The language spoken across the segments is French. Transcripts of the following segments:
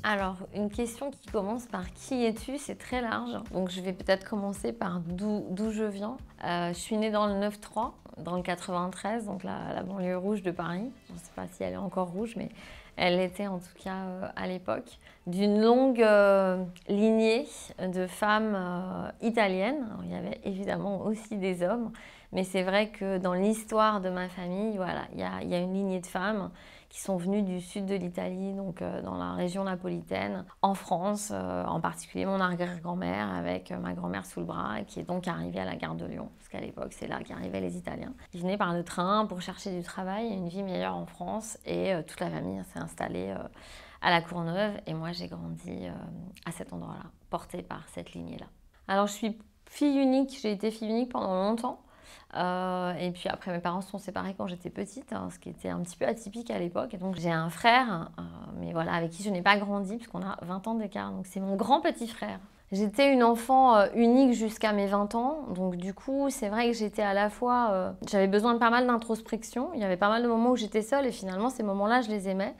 Alors, une question qui commence par qui es-tu, c'est très large. Donc, je vais peut-être commencer par d'où je viens. Je suis née dans le 9-3, dans le 93, donc la banlieue rouge de Paris. Je ne sais pas si elle est encore rouge, mais elle l'était en tout cas à l'époque. D'une longue lignée de femmes italiennes. Alors, il y avait évidemment aussi des hommes, mais c'est vrai que dans l'histoire de ma famille, voilà, il y a une lignée de femmes qui sont venues du sud de l'Italie, donc dans la région napolitaine, en France, en particulier mon arrière-grand-mère avec ma grand-mère sous le bras, qui est donc arrivée à la gare de Lyon, parce qu'à l'époque c'est là qu'arrivaient les Italiens. Ils venaient par le train pour chercher du travail et une vie meilleure en France, et toute la famille s'est installée à La Courneuve, et moi j'ai grandi à cet endroit-là, portée par cette lignée-là. Alors je suis fille unique, j'ai été fille unique pendant longtemps. Et puis après, mes parents se sont séparés quand j'étais petite, hein, ce qui était un petit peu atypique à l'époque. Et donc j'ai un frère, mais voilà, avec qui je n'ai pas grandi, puisqu'on a 20 ans d'écart. Donc c'est mon grand petit frère. J'étais une enfant unique jusqu'à mes 20 ans. Donc du coup, c'est vrai que j'étais à la fois... j'avais besoin de pas mal d'introspection. Il y avait pas mal de moments où j'étais seule et finalement, ces moments-là, je les aimais.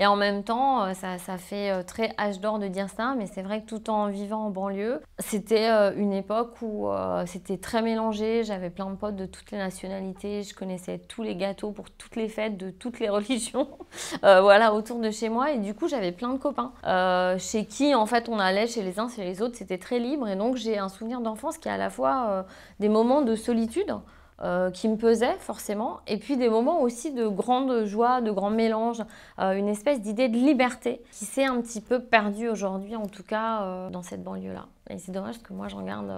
Et en même temps, ça fait très âge d'or de dire ça, mais c'est vrai que tout en vivant en banlieue, c'était une époque où c'était très mélangé. J'avais plein de potes de toutes les nationalités, je connaissais tous les gâteaux pour toutes les fêtes de toutes les religions, voilà, autour de chez moi. Et du coup, j'avais plein de copains chez qui, en fait, on allait chez les uns, chez les autres. C'était très libre. Et donc, j'ai un souvenir d'enfance qui est à la fois des moments de solitude, qui me pesaient forcément, et puis des moments aussi de grande joie, de grand mélange, une espèce d'idée de liberté qui s'est un petit peu perdue aujourd'hui, en tout cas dans cette banlieue-là. Et c'est dommage parce que moi j'en garde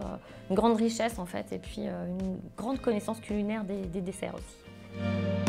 une grande richesse en fait, et puis une grande connaissance culinaire des desserts aussi.